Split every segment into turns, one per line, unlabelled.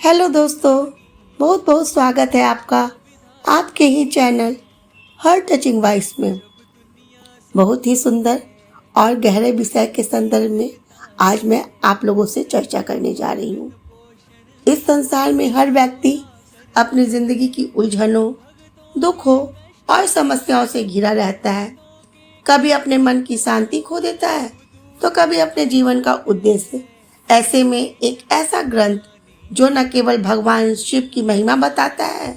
Hello दोस्तों, बहुत बहुत स्वागत है आपका आपके ही चैनल हर टचिंग वॉइस में। बहुत ही सुंदर और गहरे विषय के संदर्भ में आज मैं आप लोगों से चर्चा करने जा रही हूँ। इस संसार में हर व्यक्ति अपनी जिंदगी की उलझनों, दुखों और समस्याओं से घिरा रहता है। कभी अपने मन की शांति खो देता है तो कभी अपने जीवन का उद्देश्य। ऐसे में एक ऐसा ग्रंथ जो न केवल भगवान शिव की महिमा बताता है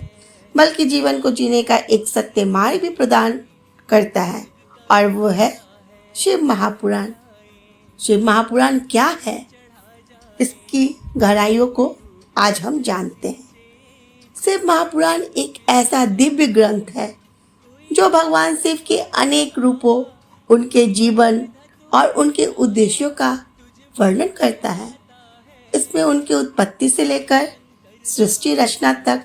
बल्कि जीवन को जीने का एक सत्य मार्ग भी प्रदान करता है, और वो है शिव महापुराण। शिव महापुराण क्या है, इसकी गहराइयों को आज हम जानते हैं। शिव महापुराण एक ऐसा दिव्य ग्रंथ है जो भगवान शिव के अनेक रूपों, उनके जीवन और उनके उद्देश्यों का वर्णन करता है। इसमें उनकी उत्पत्ति से लेकर सृष्टि रचना तक,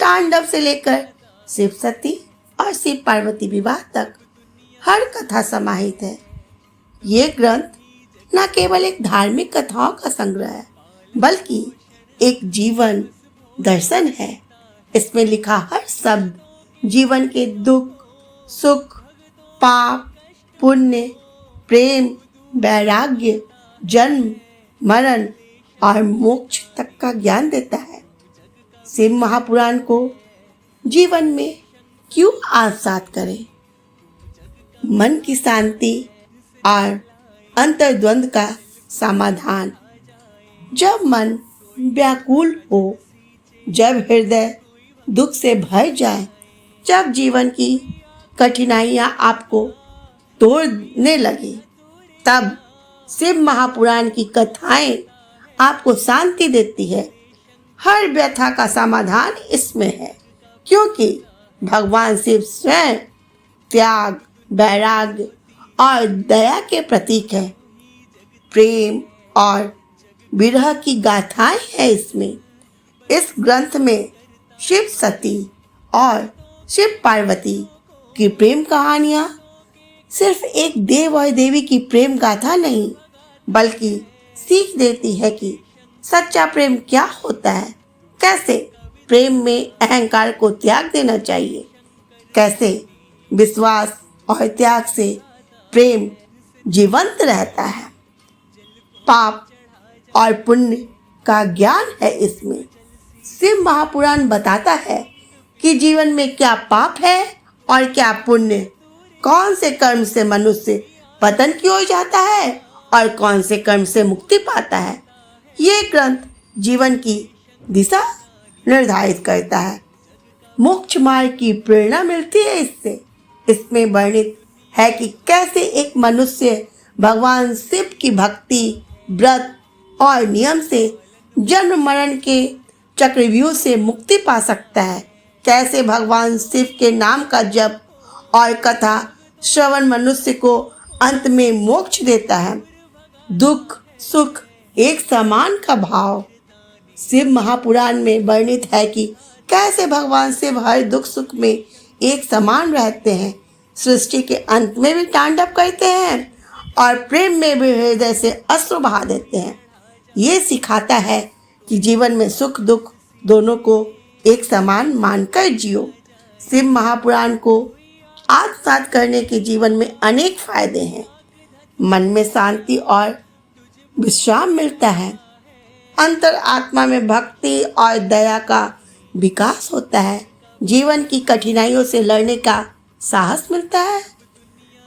तांडव से लेकर शिव सती और शिव पार्वती विवाह तक हर कथा समाहित है। ये ग्रंथ न केवल एक धार्मिक कथाओं का संग्रह है बल्कि एक जीवन दर्शन है। इसमें लिखा हर शब्द जीवन के दुख, सुख, पाप, पुण्य, प्रेम, वैराग्य, जन्म, मरण और मोक्ष तक का ज्ञान देता है। शिव महापुराण को जीवन में क्यों आत्मसात करें? मन की शांति और अंतर्द्वंद का समाधान। जब मन व्याकुल हो, जब हृदय दुख से भर जाए, जब जीवन की कठिनाइयां आपको तोड़ने लगे, तब शिव महापुराण की कथाएं आपको शांति देती है। हर व्यथा का समाधान इसमें है, क्योंकि भगवान शिव स्वयं त्याग, वैराग्य और दया के प्रतीक है। प्रेम और विरह की गाथाएं हैं इसमें। इस ग्रंथ में शिव सती और शिव पार्वती की प्रेम कहानियां सिर्फ एक देव और देवी की प्रेम गाथा नहीं, बल्कि सीख देती है कि सच्चा प्रेम क्या होता है, कैसे प्रेम में अहंकार को त्याग देना चाहिए, कैसे विश्वास और त्याग से प्रेम जीवंत रहता है। पाप और पुण्य का ज्ञान है इसमें। शिव महापुराण बताता है कि जीवन में क्या पाप है और क्या पुण्य, कौन से कर्म से मनुष्य पतन की ओर जाता है और कौन से कर्म से मुक्ति पाता है। ये ग्रंथ जीवन की दिशा निर्धारित करता है। मोक्ष मार्ग की प्रेरणा मिलती है इससे। इसमें वर्णित है कि कैसे एक मनुष्य भगवान शिव की भक्ति, व्रत और नियम से जन्म मरण के चक्रव्यूह से मुक्ति पा सकता है। कैसे भगवान शिव के नाम का जप और कथा श्रवण मनुष्य को अंत में मोक्ष देता है। दुख सुख एक समान का भाव। शिव महापुराण में वर्णित है कि कैसे भगवान शिव हर दुख सुख में एक समान रहते हैं, सृष्टि के अंत में भी तांडव करते हैं और प्रेम में भी हृदय से अश्रु बहा देते हैं। ये सिखाता है कि जीवन में सुख दुख दोनों को एक समान मानकर जियो। शिव महापुराण को आत्मसात करने के जीवन में अनेक फायदे हैं। मन में शांति और विश्राम मिलता है। अंतर आत्मा में भक्ति और दया का विकास होता है। जीवन की कठिनाइयों से लड़ने का साहस मिलता है।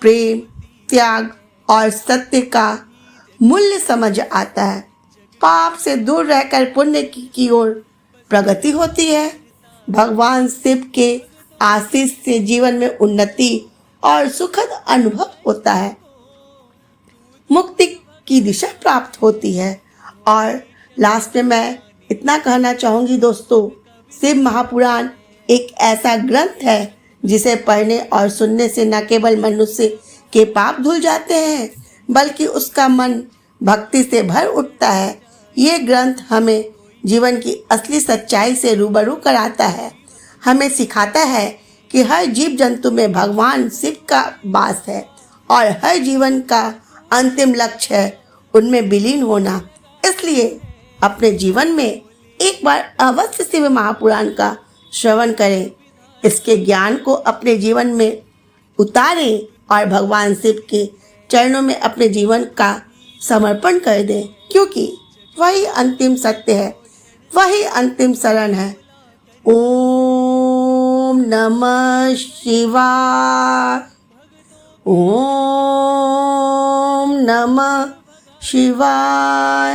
प्रेम, त्याग और सत्य का मूल्य समझ आता है। पाप से दूर रहकर पुण्य की ओर प्रगति होती है। भगवान शिव के आशीष से जीवन में उन्नति और सुखद अनुभव होता है। मुक्ति की दिशा प्राप्त होती है। और लास्ट में मैं इतना कहना चाहूँगी दोस्तों, शिव महापुराण एक ऐसा ग्रंथ है जिसे पढ़ने और सुनने से न केवल मनुष्य के पाप धुल जाते हैं बल्कि उसका मन भक्ति से भर उठता है। ये ग्रंथ हमें जीवन की असली सच्चाई से रूबरू कराता है। हमें सिखाता है कि हर जीव जंतु में भगवान शिव का वास है और हर जीवन का अंतिम लक्ष्य है उनमें विलीन होना। इसलिए अपने जीवन में एक बार अवश्य शिव महापुराण का श्रवण करें, इसके ज्ञान को अपने जीवन में उतारें और भगवान शिव के चरणों में अपने जीवन का समर्पण कर दें, क्योंकि वही अंतिम सत्य है, वही अंतिम शरण है। ओम नमः शिवाय। ओम नमः शिवाय।